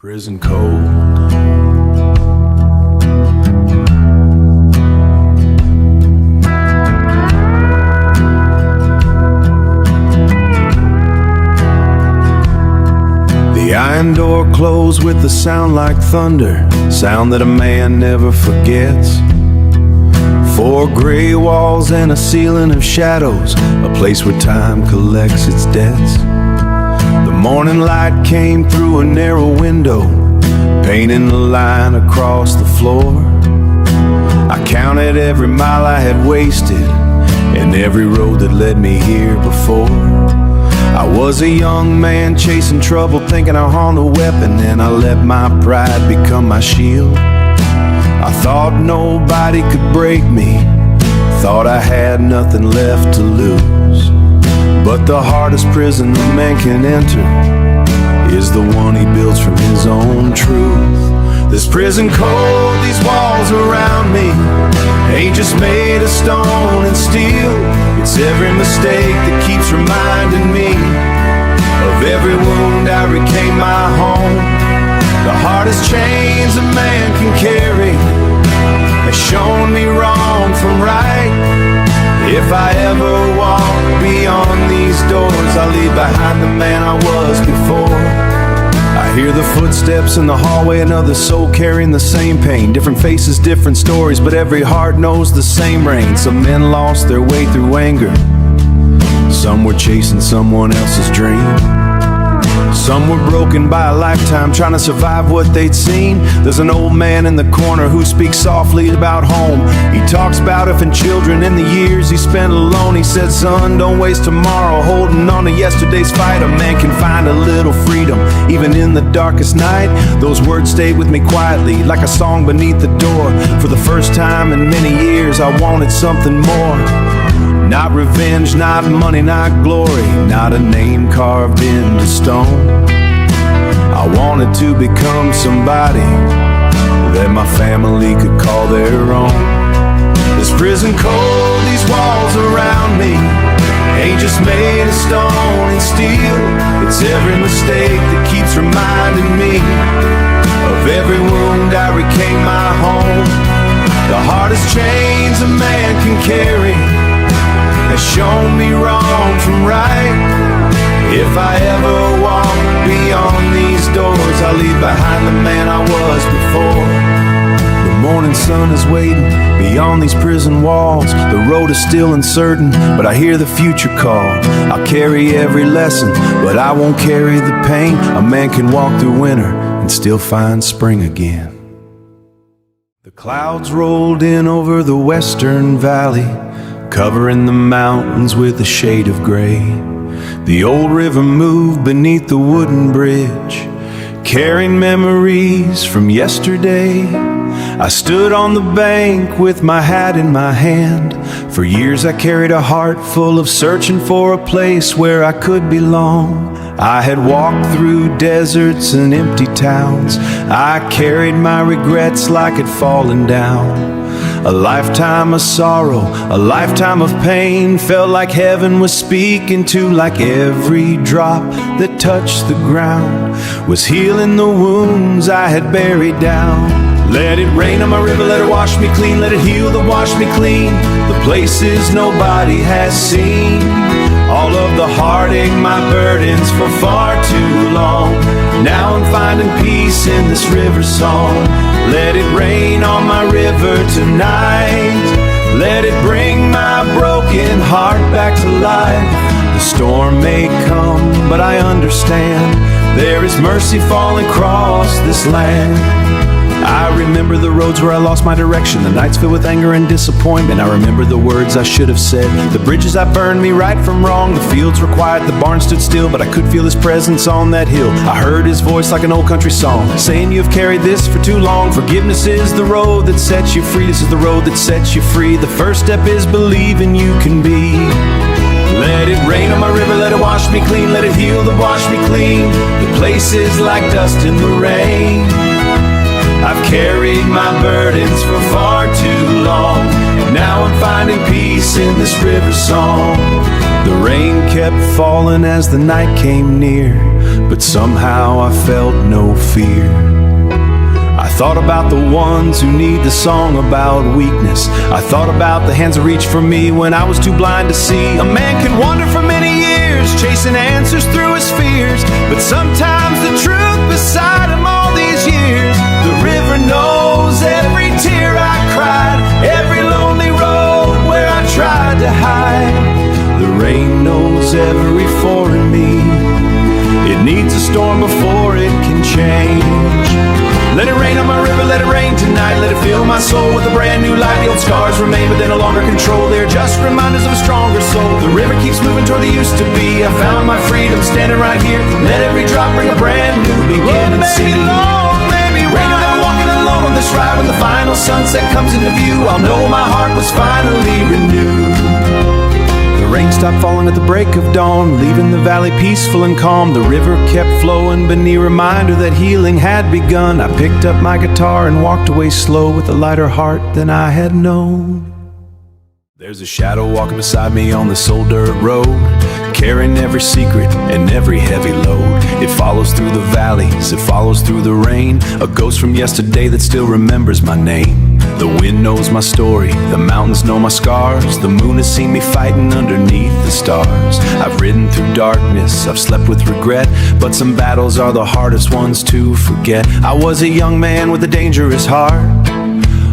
Prison cold. The iron door closed with a sound like thunder, sound that a man never forgets. Four gray walls and a ceiling of shadows, a place where time collects its debts. The morning light came through a narrow window, painting a line across the floor. I counted every mile I had wasted and every road that led me here before. I was a young man chasing trouble, thinking I owned a weapon, and I let my pride become my shield. I thought nobody could break me, thought I had nothing left to lose. But the hardest prison a man can enter is the one he builds from his own truth. This prison cold, these walls around me ain't just made of stone and steel. It's every mistake that keeps reminding me of every wound I reclaim my home. The hardest chains a man can carry has shown me wrong from right. If I ever walk beyond these doors, I'll leave behind the man I was before. I hear the footsteps in the hallway, another soul carrying the same pain. Different faces, different stories, but every heart knows the same rain. Some men lost their way through anger, some were chasing someone else's dream. Some were broken by a lifetime trying to survive what they'd seen. There's an old man in the corner who speaks softly about home. He talks about it and children and the years he spent alone. He said, son, don't waste tomorrow holding on to yesterday's fight. A man can find a little freedom even in the darkest night. Those words stayed with me quietly like a song beneath the door. For the first time in many years I wanted something more. Not revenge, not money, not glory, not a name carved into stone. I wanted to become somebody that my family could call their own. This prison cold, these walls around me ain't just made of stone and steel. It's every mistake that keeps reminding me of every wound I reclaim my home. The hardest chains a man can carry has shown me wrong from right. If I ever walk beyond these doors, I'll leave behind the man I was before. The morning sun is waiting beyond these prison walls. The road is still uncertain, but I hear the future call. I'll carry every lesson, but I won't carry the pain. A man can walk through winter and still find spring again. The clouds rolled in over the western valley, covering the mountains with a shade of gray. The old river moved beneath the wooden bridge, carrying memories from yesterday. I stood on the bank with my hat in my hand. For years I carried a heart full of searching for a place where I could belong. I had walked through deserts and empty towns. I carried my regrets like it fallen down. A lifetime of sorrow, a lifetime of pain, felt like heaven was speaking to, like every drop that touched the ground was healing the wounds I had buried down. Let it rain on my river, let it wash me clean, let it heal the wash me clean. The places nobody has seen, all of the heartache, my burdens for far too long. Now I'm finding peace in this river song. Let it rain on my river tonight. Let it bring my broken heart back to life. The storm may come, but I understand there is mercy falling across this land. I remember the roads where I lost my direction, the nights filled with anger and disappointment. I remember the words I should have said, the bridges that burned me right from wrong. The fields were quiet, the barn stood still, but I could feel his presence on that hill. I heard his voice like an old country song, saying you've carried this for too long. Forgiveness is the road that sets you free. This is the road that sets you free. The first step is believing you can be. Let it rain on my river, let it wash me clean, let it heal the wash me clean. The place is like dust in the rain. I've carried my burdens for far too long, and now I'm finding peace in this river song. The rain kept falling as the night came near, but somehow I felt no fear. thought about the ones who need the song about weakness. I thought about the hands that reached for me when I was too blind to see. A man can wander for many years, chasing answers through his fears, but sometimes the truth beside him all these years. The river knows every tear I cried, every lonely road where I tried to hide. The rain knows every four in me. It needs a storm before it can change. Let it rain on my river, let it rain tonight. Let it fill my soul with a brand new light. The old scars remain, but they no longer control. They're just reminders of a stronger soul. The river keeps moving toward the used to be. I found my freedom standing right here. Let every drop bring a brand new beginning. See, long, maybe rain, I'm never walking alone on this ride. When the final sunset comes into view, I'll know my heart was finally renewed. The rain stopped falling at the break of dawn, leaving the valley peaceful and calm. The river kept flowing, beneath a reminder that healing had begun. I picked up my guitar and walked away slow with a lighter heart than I had known. There's a shadow walking beside me on this old dirt road, carrying every secret and every heavy load. It follows through the valleys, it follows through the rain, a ghost from yesterday that still remembers my name. The wind knows my story, the mountains know my scars. The moon has seen me fighting underneath the stars. I've ridden through darkness, I've slept with regret, but some battles are the hardest ones to forget. I was a young man with a dangerous heart,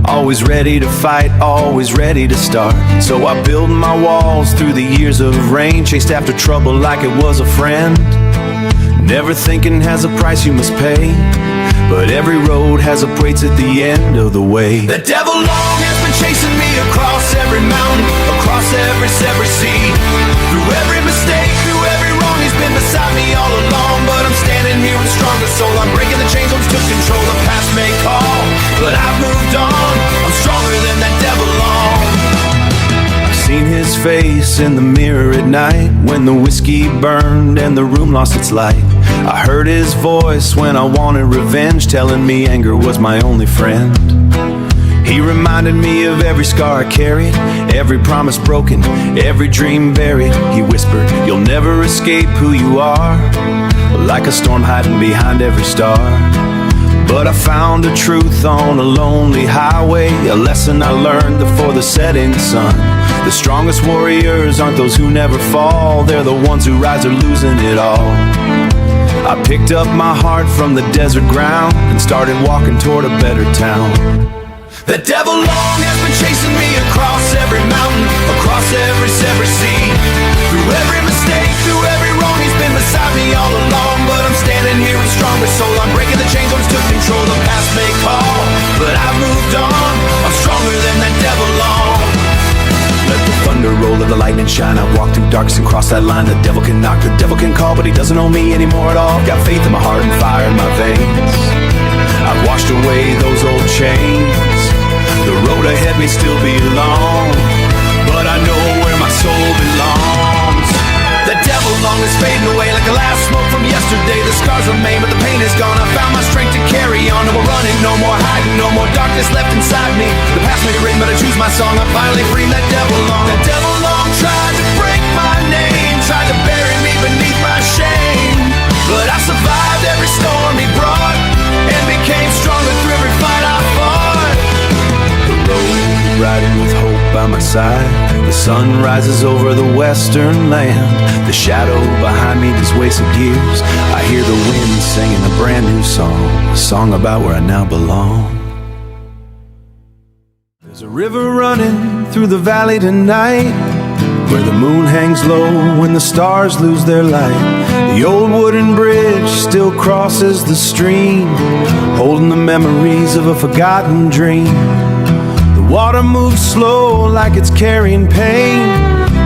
always ready to fight, always ready to start. So I built my walls through the years of rain, chased after trouble like it was a friend. Never thinking has a price you must pay, but every road has a weight at the end of the way. The devil long has been chasing me across every mountain, across every sea. Through every mistake, through every wrong, he's been beside me all along. But I'm standing here with a stronger soul. I'm breaking the chains, once took control. The past may call, but I've moved on. I'm stronger than that devil long. Seen his face in the mirror at night when the whiskey burned and the room lost its light. I heard his voice when I wanted revenge, telling me anger was my only friend. He reminded me of every scar I carried, every promise broken, every dream buried. He whispered, you'll never escape who you are, like a storm hiding behind every star. But I found the truth on a lonely highway, a lesson I learned before the setting sun. The strongest warriors aren't those who never fall, they're the ones who rise or losing it all. I picked up my heart from the desert ground and started walking toward a better town. The devil long has been chasing me across every mountain, across every sea. Through every mistake, through every wrong, he's been beside me all along. But I'm standing here with a stronger soul. I'm breaking the chains, once took control. The past may call, but I've moved on. I'm stronger than that devil long. Let the thunder roll, let the lightning shine. I walk through darkness and cross that line. The devil can knock, the devil can call, but he doesn't own me anymore at all. Got faith in my heart and fire in my veins. I've washed away those old chains. The road ahead may still be long, but I know where my soul belongs. The devil long is fading away like the last smoke from yesterday. The scars remain, but the pain is gone. I found my strength to carry on. No more running, no more hiding, no more darkness left inside me. The past may be written, but I choose my song. I'm finally free, that devil long. The devil long tried to break my name, tried to bury me beneath my shame, but I survived every storm he brought and became stronger through every fight I fought. The road riding with hope by my side. The sun rises over the western land. The shadow behind me just wasted years. I hear the wind singing a brand new song, a song about where I now belong. There's a river running through the valley tonight, where the moon hangs low when the stars lose their light. The old wooden bridge still crosses the stream, holding the memories of a forgotten dream. Water moves slow like it's carrying pain,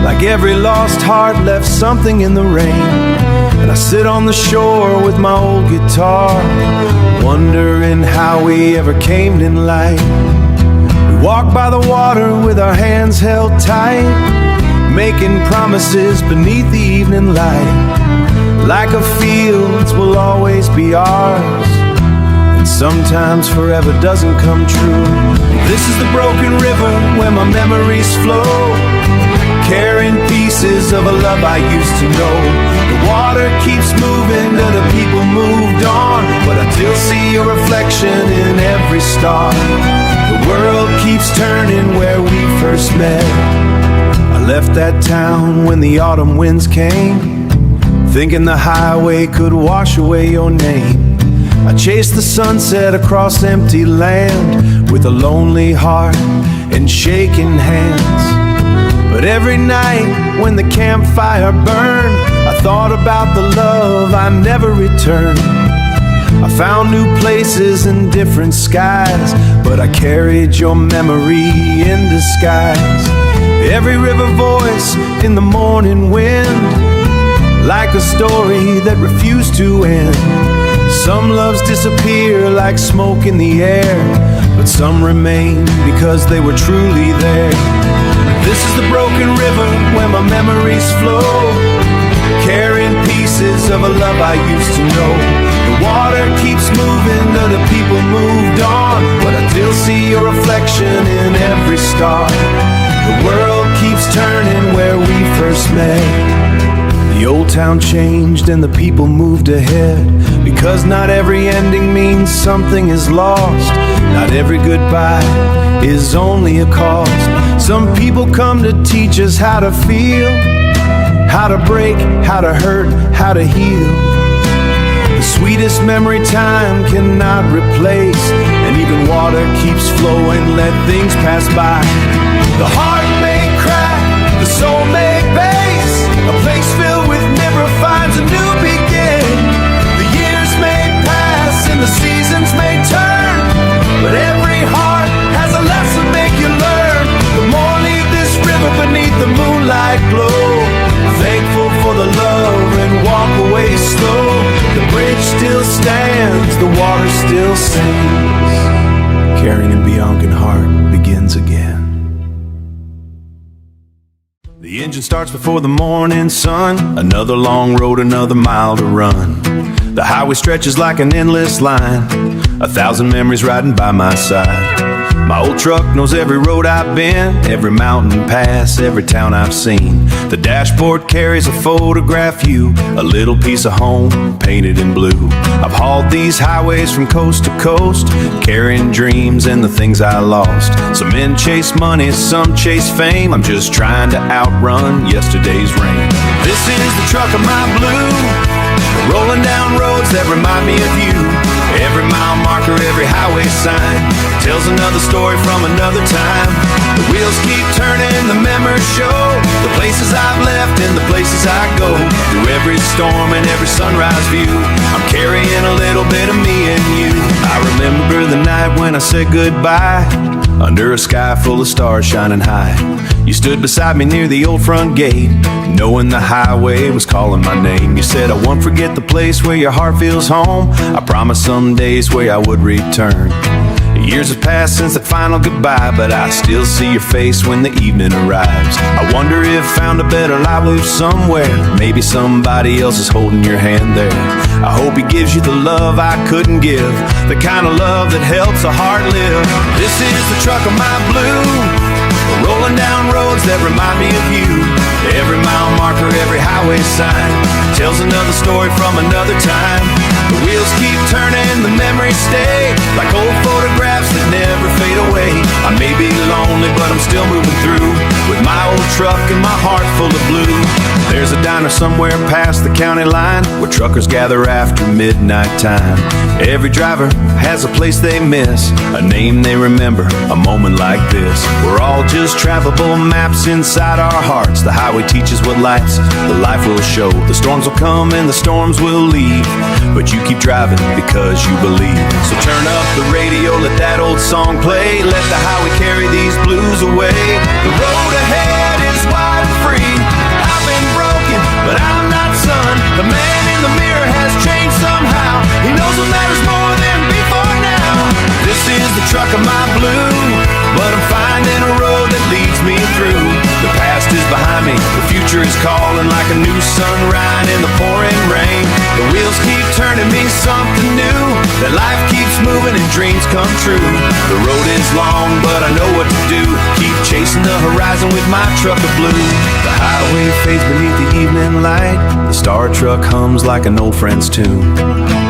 like every lost heart left something in the rain. And I sit on the shore with my old guitar, wondering how we ever came in light. We walk by the water with our hands held tight, making promises beneath the evening light. Like a fields will always be ours, sometimes forever doesn't come true. This is the broken river where my memories flow, carrying pieces of a love I used to know. The water keeps moving till the people moved on, but I still see your reflection in every every star. The world keeps turning where we first met. I left that town when the autumn winds came, thinking the highway could wash away your name. I chased the sunset across empty land with a lonely heart and shaking hands. But every night when the campfire burned, I thought about the love I never returned. I found new places and different skies, but I carried your memory in disguise. Every river voice in the morning wind, like a story that refused to end. Some loves disappear like smoke in the air, but some remain because they were truly there. This is the broken river where my memories flow, carrying pieces of a love I used to know. The water keeps moving, other people moved on, but I still see your reflection in every star. The world keeps turning where we first met. The old town changed and the people moved ahead, because not every ending means something is lost. Not every goodbye is only a cost. Some people come to teach us how to feel, how to break, how to hurt, how to heal. The sweetest memory time cannot replace, and even water keeps flowing, let things pass by. The heart may crack, the soul may base, a place filled with never finds a new beginning. The years may pass and the seasons may turn, but every heart has a lesson make you learn. The more leave this river beneath the moonlight glow, thankful for the love and walk away slow. The bridge still stands, the water still sings. Carrying in Biancan heart begins again. The engine starts before the morning sun, another long road, another mile to run. The highway stretches like an endless line, 1,000 memories riding by my side. My old truck knows every road I've been, every mountain pass, every town I've seen. The dashboard carries a photograph view, a little piece of home painted in blue. I've hauled these highways from coast to coast, carrying dreams and the things I lost. Some men chase money, some chase fame. I'm just trying to outrun yesterday's rain. This is the truck of my blue, rolling down roads that remind me of you. Every mile marker, every highway sign tells another story from another time. The wheels keep turning, the memories show the places I've left and the places I go. Through every storm and every sunrise view, I'm carrying a little bit of me and you. I remember the night when I said goodbye, under a sky full of stars shining high. You stood beside me near the old front gate, knowing the highway was calling my name. You said, I won't forget the place where your heart feels home. I promised some days where I would return. Years have passed since that final goodbye, but I still see your face when the evening arrives. I wonder if found a better life somewhere. Maybe somebody else is holding your hand there. I hope he gives you the love I couldn't give, the kind of love that helps a heart live. This is the truck of my blue, rolling down roads that remind me of you. Every mile marker, every highway sign tells another story from another time. The wheels keep turning, the memories stay like old photographs that never fade away. I may be lonely, but I'm still moving through with my old truck and my heart full of blue. There's a diner somewhere past the county line where truckers gather after midnight time. Every driver has a place they miss, a name they remember, a moment like this. We're all just travelable maps inside our hearts. The highway teaches what lights, the life will show. The storms will come and the storms will leave, but you keep driving because you believe. So turn up the radio, let that old song play. Let the highway carry these blues away. The road ahead is wide and free. I've been broken, but I'm not, son. The man in the mirror has changed somehow. He knows what matters more than before now. This is the truck of my blue, but I'm finding a road that leads me through. The past is behind me, the future future is calling like a new sunrise in the pouring rain. The wheels keep turning me something new, that life keeps moving and dreams come true. The road is long, but I know what to do. Keep chasing the horizon with my truck of blue. The highway fades beneath the evening light. The star truck hums like an old friend's tune.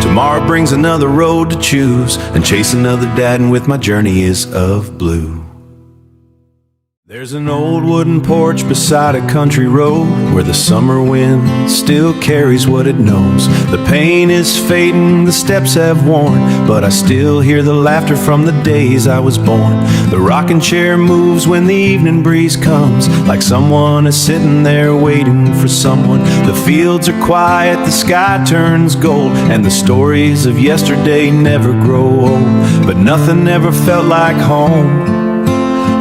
Tomorrow brings another road to choose, and chase another dad, and with my journey is of blue. There's an old wooden porch beside a country road, where the summer wind still carries what it knows. The pain is fading, the steps have worn, but I still hear the laughter from the days I was born. The rocking chair moves when the evening breeze comes, like someone is sitting there waiting for someone. The fields are quiet, the sky turns gold, and the stories of yesterday never grow old. But nothing ever felt like home,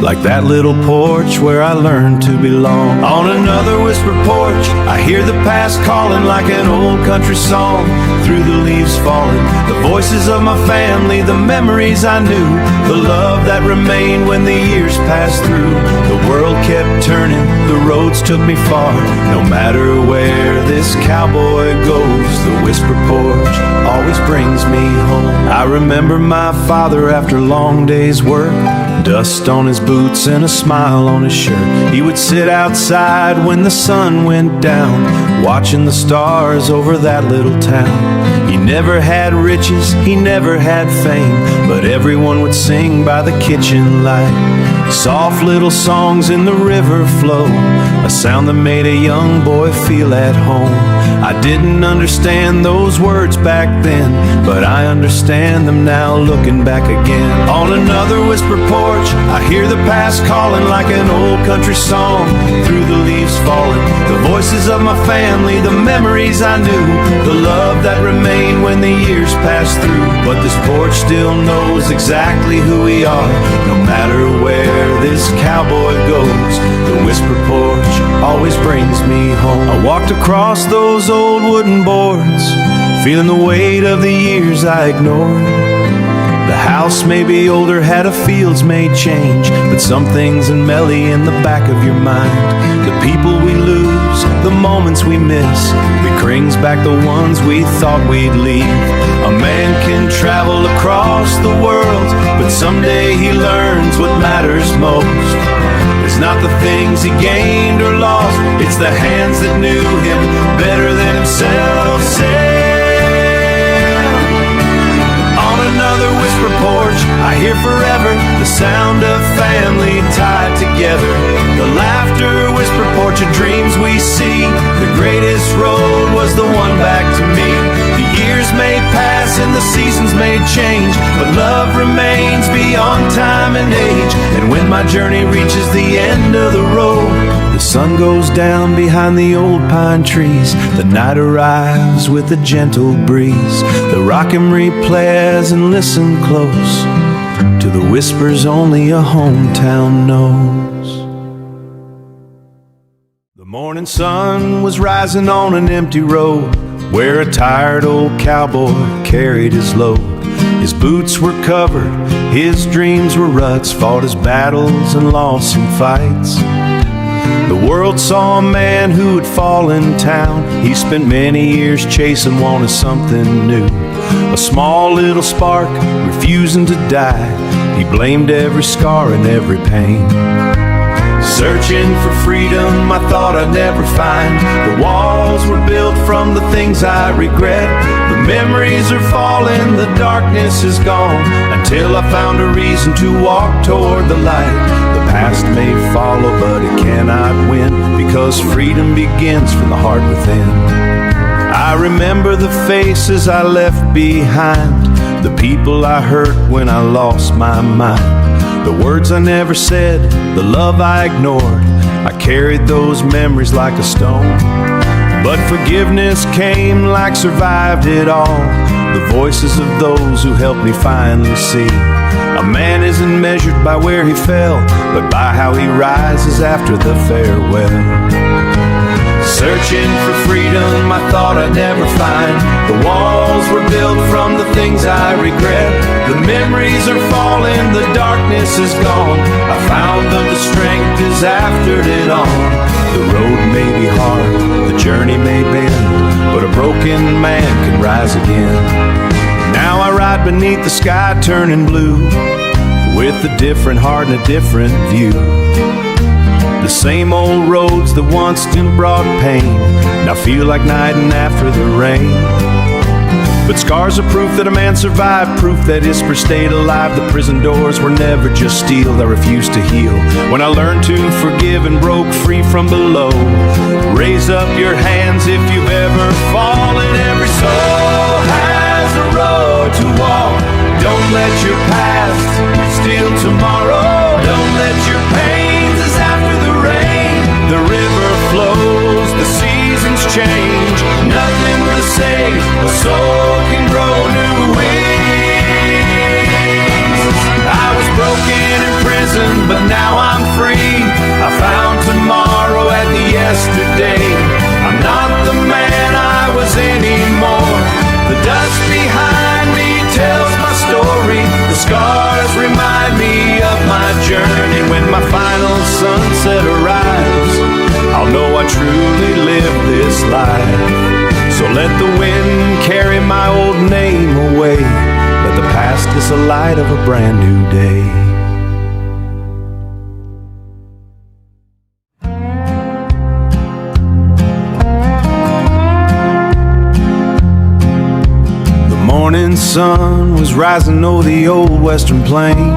like that little porch where I learned to belong. On another whispered porch, I hear the past calling like an old country song. Through the leaves falling, the voices of my family, the memories I knew, the love that remained when the years passed through. The world kept turning, the roads took me far. No matter where this cowboy goes, the whispered porch always brings me home. I remember my father after long days' work, dust on his boots and a smile on his shirt. He would sit outside when the sun went down, watching the stars over that little town. He never had riches, he never had fame, but everyone would sing by the kitchen light. Soft little songs in the river flow, a sound that made a young boy feel at home. I didn't understand those words back then, but I understand them now looking back again. On another whispered porch, I hear the past calling like an old country song. Through the leaves falling, the voices of my family, the memories I knew, the love that remained when the years passed through. But this porch still knows exactly who we are, no matter where this cowboy goes. The whispered porch always brings me home. I walked across those old wooden boards, feeling the weight of the years I ignored. The house may be older, had a fields may change, but some things in melly in the back of your mind. The people we lose, the moments we miss, it brings back the ones we thought we'd leave. A man can travel across the world, but someday he learns what matters most. It's not the things he gained or lost, it's the hands that knew him better than himself said. On another whisper porch, I hear forever the sound of family tied together. The laughter, whisper porch of dreams we see. The greatest road was the one back to me. The years may pass and the seasons may change, but love remains beyond time and age. And when my journey reaches the end of the road, the sun goes down behind the old pine trees. The night arrives with a gentle breeze. The rock and replays and listen close to the whispers only a hometown knows. The morning sun was rising on an empty road, where a tired old cowboy carried his load. His boots were covered, his dreams were ruts, fought his battles and lost some fights. The world saw a man who had fallen in town. He spent many years chasing, wanting something new. A small little spark refusing to die. He blamed every scar and every pain. Searching for freedom I thought I'd never find. The walls were built from the things I regret. The memories are falling, the darkness is gone, until I found a reason to walk toward the light. The past may follow, but it cannot win, because freedom begins from the heart within. I remember the faces I left behind, the people I hurt when I lost my mind. The words I never said, the love I ignored, I carried those memories like a stone. But forgiveness came like survived it all, the voices of those who helped me finally see. A man isn't measured by where he fell, but by how he rises after the farewell. Searching for freedom I thought I'd never find. The walls were built from the things I regret. The memories are falling, the darkness is gone. I found that the strength is after it on. The road may be hard, the journey may bend, but a broken man can rise again. Now I ride beneath the sky turning blue, with a different heart and a different view. The same old roads that once still brought pain now feel like night and after the rain. But scars are proof that a man survived, proof that his spirit stayed alive. The prison doors were never just steel that refused to heal. When I learned to forgive and broke free from below, raise up your hands if you've ever fallen. Every soul has a road to walk. Don't let your past steal tomorrow. Don't let your pains as after the rain. The river flows, the seasons change. Nothing to say, a soul can grow new wings. I was broken in prison, but now I'm free. I found tomorrow at the yesterday. I'm not the man I was anymore. The dust behind me tells my story. The scars remind me of my journey. When my final sunset arrives, I'll know I truly lived this life. So let the wind carry my old name away. Let the past kiss the light of a brand new day. The morning sun was rising over the old western plain.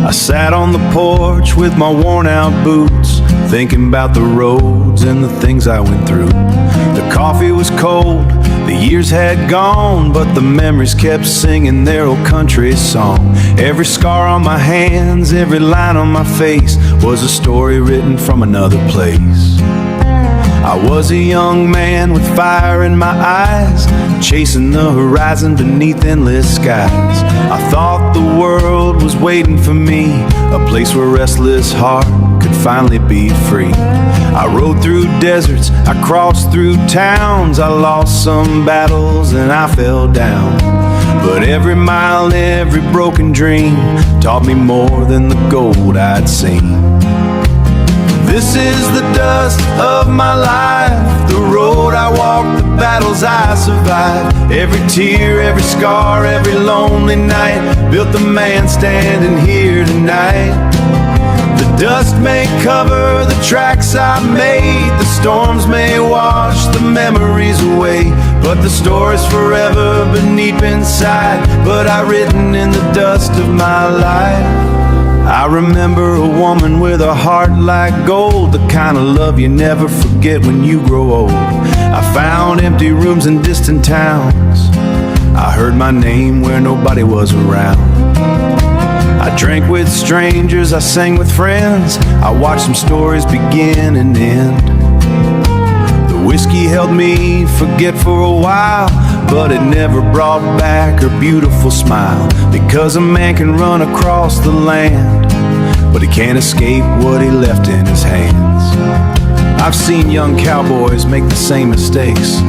I sat on the porch with my worn out boots, thinking about the roads and the things I went through. The coffee was cold, the years had gone, but the memories kept singing their old country song. Every scar on my hands, every line on my face was a story written from another place. I was a young man with fire in my eyes, chasing the horizon beneath endless skies. I thought the world was waiting for me, a place where restless heart could finally be free. I rode through deserts, I crossed through towns, I lost some battles and I fell down. But every mile, every broken dream taught me more than the gold I'd seen. This is the dust of my life, the road I walked, the battles I survived. Every tear, every scar, every lonely night built the man standing here tonight. The dust may cover the tracks I made, the storms may wash the memories away, but the story's forever been deep inside, but I've written in the dust of my life. I remember a woman with a heart like gold, the kind of love you never forget when you grow old. I found empty rooms in distant towns, I heard my name where nobody was around. I drank with strangers, I sang with friends, I watched some stories begin and end. The whiskey held me forget for a while, but it never brought back her beautiful smile. Because a man can run across the land, but he can't escape what he left in his hands. I've seen young cowboys make the same mistakes,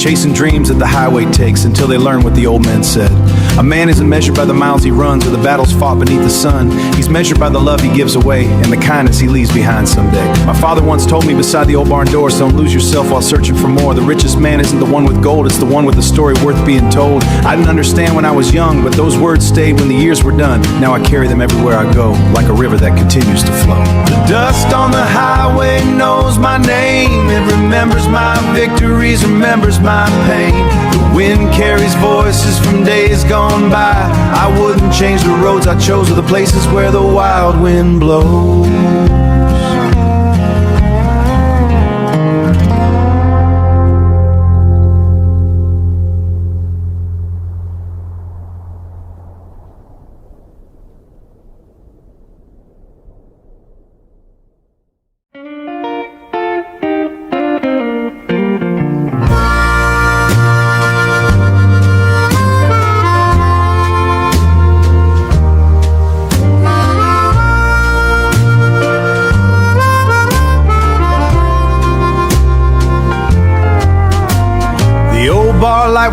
chasing dreams that the highway takes until they learn what the old men said. A man isn't measured by the miles he runs or the battles fought beneath the sun. He's measured by the love he gives away and the kindness he leaves behind someday. My father once told me beside the old barn doors, don't lose yourself while searching for more. The richest man isn't the one with gold, it's the one with a story worth being told. I didn't understand when I was young, but those words stayed when the years were done. Now I carry them everywhere I go, like a river that continues to flow. The dust on the highway knows my name. It remembers my victories, remembers my pain. The wind carries voices from days gone by. I wouldn't change the roads I chose or the places where the wild wind blows.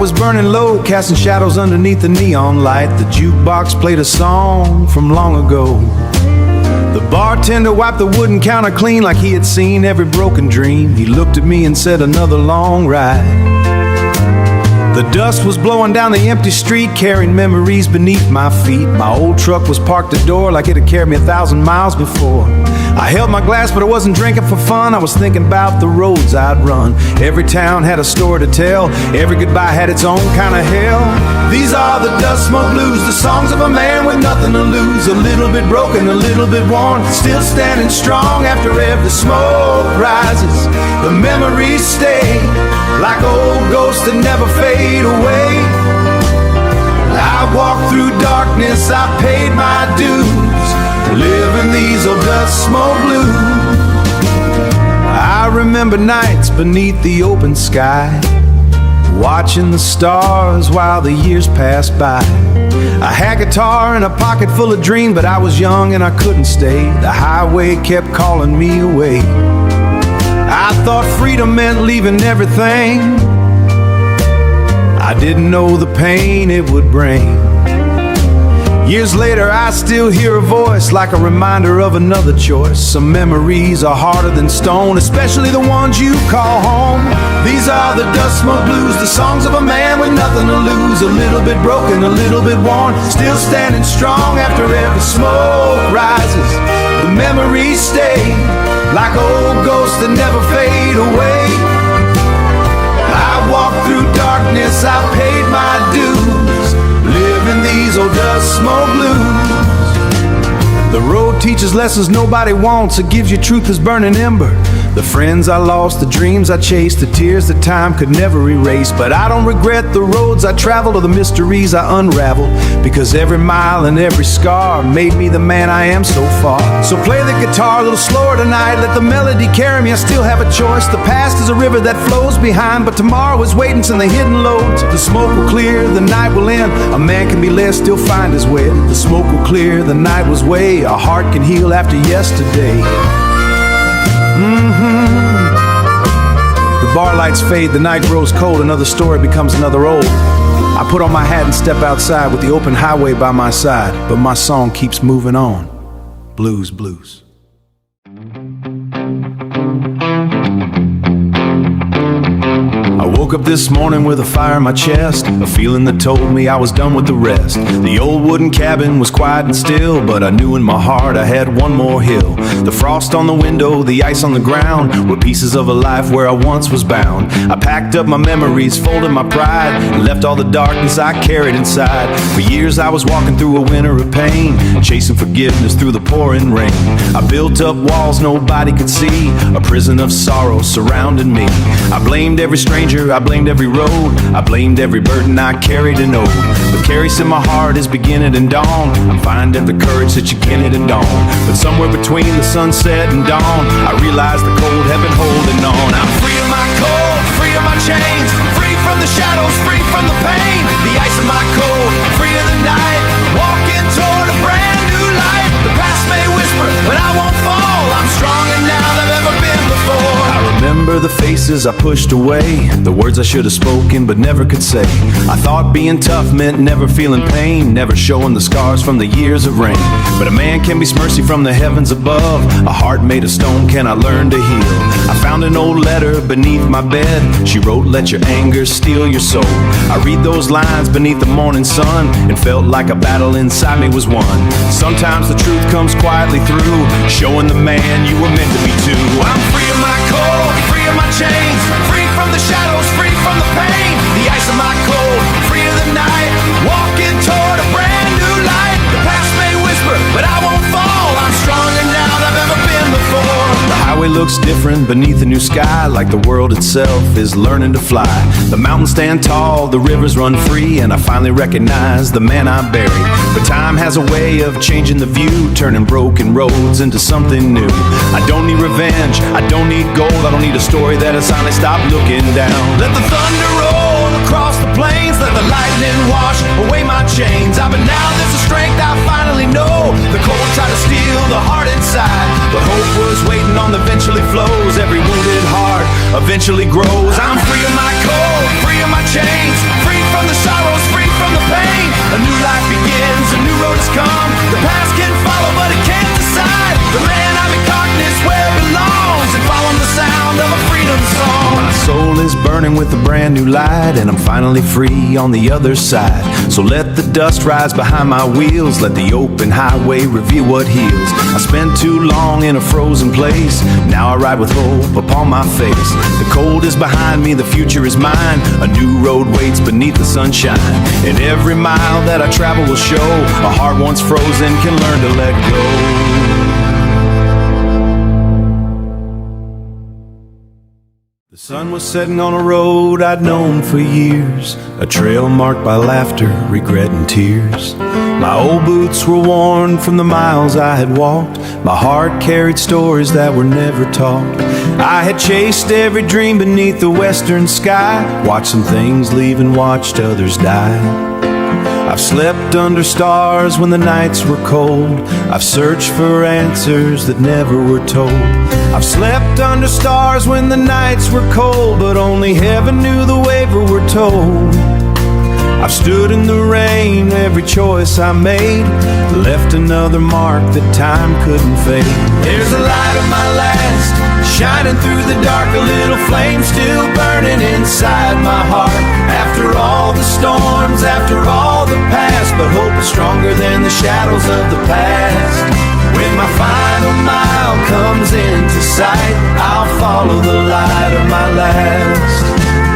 was burning low, casting shadows underneath the neon light. The jukebox played a song from long ago. The bartender wiped the wooden counter clean like he had seen every broken dream. He looked at me and said, another long ride. The dust was blowing down the empty street, carrying memories beneath my feet. My old truck was parked at the door like it had carried me 1,000 miles before. I held my glass, but I wasn't drinking for fun. I was thinking about the roads I'd run. Every town had a story to tell. Every goodbye had its own kind of hell. These are the dust smoke blues, the songs of a man with nothing to lose. A little bit broken, a little bit worn, still standing strong after every smoke rises. The memories stay like old ghosts that never fade away. I walked through darkness, I paid my dues, living these old dust smoke blues. I remember nights beneath the open sky, watching the stars while the years passed by. I had a guitar and a pocket full of dreams, but I was young and I couldn't stay. The highway kept calling me away. I thought freedom meant leaving everything. I didn't know the pain it would bring. Years later, I still hear a voice like a reminder of another choice. Some memories are harder than stone, especially the ones you call home. These are the dust smoke blues, the songs of a man with nothing to lose. A little bit broken, a little bit worn, still standing strong after every smoke rises. The memories stay like old ghosts that never fade away. I walked through darkness, I paid my dues, living these old dust smoke blues. The road teaches lessons nobody wants. It gives you truth as burning ember. The friends I lost, the dreams I chased, the tears that time could never erase. But I don't regret the roads I traveled or the mysteries I unraveled, because every mile and every scar made me the man I am so far. So play the guitar a little slower tonight, let the melody carry me, I still have a choice. The past is a river that flows behind, but tomorrow is waiting in the hidden loads. The smoke will clear, the night will end. A man can be led, still find his way. The smoke will clear, the night was way. A heart can heal after yesterday. The bar lights fade, the night grows cold, another story becomes another old. I put on my hat and step outside with the open highway by my side, but my song keeps moving on. Blues, blues. I woke up this morning with a fire in my chest, a feeling that told me I was done with the rest. The old wooden cabin was quiet and still, but I knew in my heart I had one more hill. The frost on the window, the ice on the ground, were pieces of a life where I once was bound. I packed up my memories, folded my pride, and left all the darkness I carried inside. For years I was walking through a winter of pain, chasing forgiveness through the pouring rain. I built up walls nobody could see, a prison of sorrow surrounding me. I blamed every stranger, I blamed every road, I blamed every burden I carried and owed. But Carrie's in my heart is beginning and dawn. I'm finding the courage that you get it and dawn. But somewhere between the sunset and dawn, I realized the cold had been holding on. I'm free of my cold, free of my chains, free from the shadows, free from the pain. The ice of my cold, free of the night, walking toward a brand new light. The past may whisper, but I won't fall. I'm stronger now than I've ever been before. I remember the faces I pushed away, the words I should have spoken but never could say. I thought being tough meant never feeling pain, never showing the scars from the years of rain. But a man can be mercy from the heavens above. A heart made of stone cannot learn to heal. I found an old letter beneath my bed. She wrote, let your anger steal your soul. I read those lines beneath the morning sun and felt like a battle inside me was won. Sometimes the truth comes quietly through, showing the man you were meant to be too. I'm free of my cold, free of my chains, free from the shadows, free from the pain. The ice of my cold, free of the night, walking toward a brand new light. The past may whisper, but I won't fall. I'm stronger now than I've ever been before. The highway looks different beneath a new sky, like the world itself is learning to fly. The mountains stand tall, the rivers run free, and I finally recognize the man I buried. But time has a way of changing the view, turning broken roads into something new. I don't need revenge, I don't need gold, I don't need a story that has finally stopped looking down. Let the thunder roll across the plains, let the lightning wash away my chains. But now there's a strength I finally know. The cold try to steal the heart inside, But hope was waiting on the eventually flows. Every wounded heart eventually grows. I'm free of my code, free of my chains, free from the sorrows, free from the pain. A new life begins, a new road has come. The past can follow, but it can't decide. The land I'm in darkness where it belongs, and follow the sound of a freedom song. My soul is burning with a brand new light, and I'm finally free on the other side. So let the dust rise behind my wheels, let the open highway reveal what heals. I spent too long in a frozen place, now I ride with hope upon my face. The cold is behind me, the future is mine. A new road waits beneath the sunshine, and every mile that I travel will show a heart once frozen can learn to let go. The sun was setting on a road I'd known for years, a trail marked by laughter, regret, and tears. My old boots were worn from the miles I had walked. My heart carried stories that were never talked. I had chased every dream beneath the western sky, watched some things leave and watched others die. I've slept under stars when the nights were cold. I've searched for answers that never were told. I've slept under stars when the nights were cold, but only heaven knew the way we were told. I've stood in the rain, every choice I made left another mark that time couldn't fade. There's a light of my last, shining through the dark, a little flame still burning inside my heart. After all the storms, after all the past, but hope is stronger than the shadows of the past. When my final mile comes into sight, I'll follow the light of my last.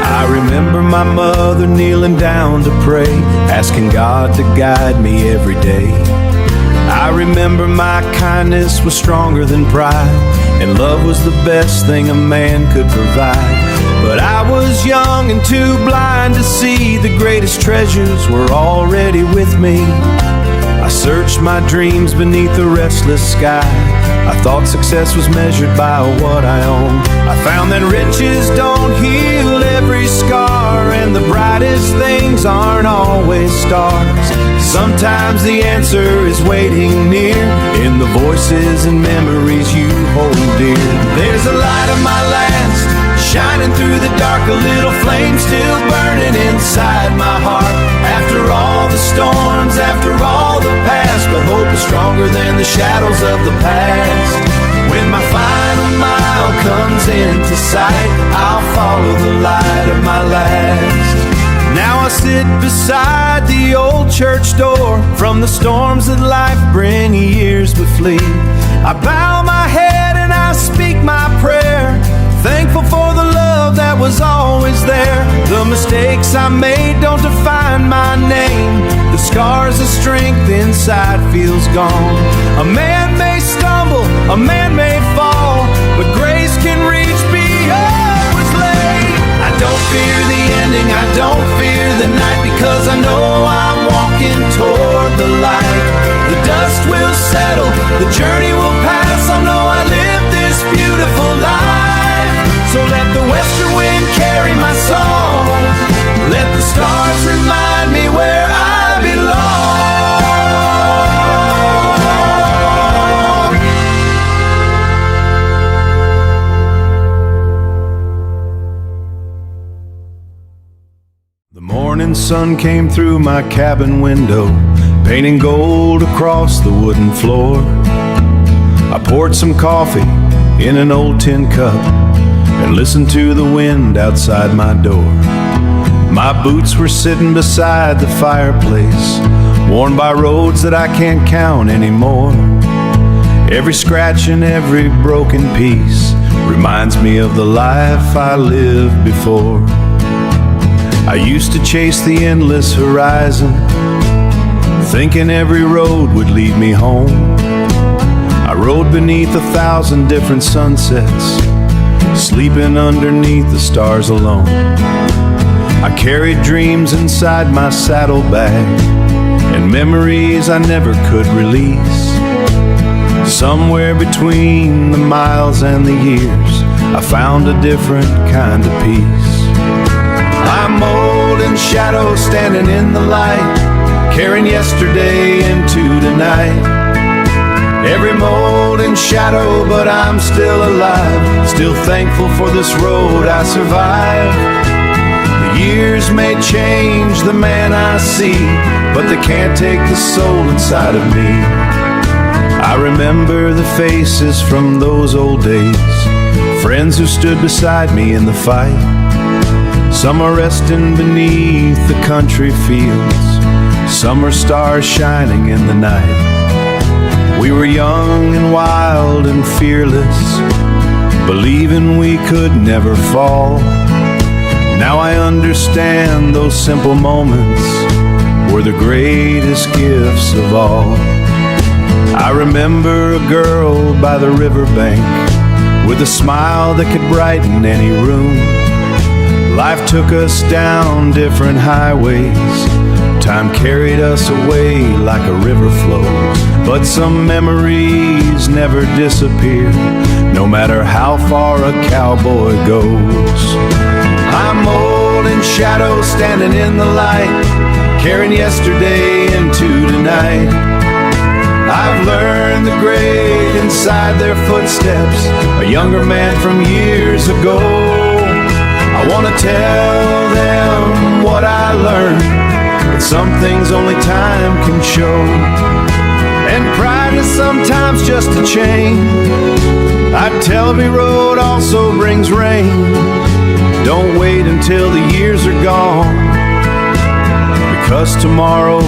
I remember my mother kneeling down to pray, asking God to guide me every day. I remember my kindness was stronger than pride, and love was the best thing a man could provide. But I was young and too blind to see the greatest treasures were already with me. I searched my dreams beneath the restless sky. I thought success was measured by what I owned. I found that riches don't heal every scar, and the brightest things aren't always stars. Sometimes the answer is waiting near, in the voices and memories you hold dear. There's a light of my last, shining through the dark, a little flame still burning inside my heart. After all the storms, after all the past, but hope is stronger than the shadows of the past. When my final mile comes into sight, I'll follow the light of my last. Now I sit beside the old church door, from the storms that life bring years but flee. I bow my head and I speak my prayer, thankful for the love that was always there. The mistakes I made don't define my name. The scars of strength inside feels gone. A man may stumble, a man may fall, but grace can reach beyond what's laid. I don't fear the ending, I don't fear the night, because I know I'm walking toward the light. The dust will settle, the journey will pass. I know I live this beautiful life. So let the western wind carry my song, let the stars remind me where I belong. The morning sun came through my cabin window, painting gold across the wooden floor. I poured some coffee in an old tin cup and listened to the wind outside my door. My boots were sitting beside the fireplace, worn by roads that I can't count anymore. Every scratch and every broken piece reminds me of the life I lived before. I used to chase the endless horizon, thinking every road would lead me home. I rode beneath 1,000 different sunsets, sleeping underneath the stars alone. I carried dreams inside my saddlebag, and memories I never could release. Somewhere between the miles and the years, I found a different kind of peace. I'm old in shadow, standing in the light, carrying yesterday into tonight. Every mold and shadow, but I'm still alive. Still thankful for this road I survived. The years may change the man I see, but they can't take the soul inside of me. I remember the faces from those old days, friends who stood beside me in the fight. Some are resting beneath the country fields, some are stars shining in the night. We were young and wild and fearless, believing we could never fall. Now I understand those simple moments were the greatest gifts of all. I remember a girl by the riverbank with a smile that could brighten any room. Life took us down different highways, time carried us away like a river flows. But some memories never disappear, no matter how far a cowboy goes. I'm old in shadow, standing in the light, carrying yesterday into tonight. I've learned the great inside their footsteps, a younger man from years ago. I want to tell them what I learned, but some things only time can show. And pride is sometimes just a chain. I'd tell every road also brings rain. Don't wait until the years are gone, because tomorrow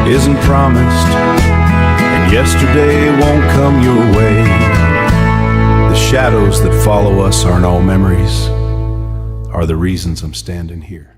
isn't promised, and yesterday won't come your way. The shadows that follow us aren't all memories, are the reasons I'm standing here.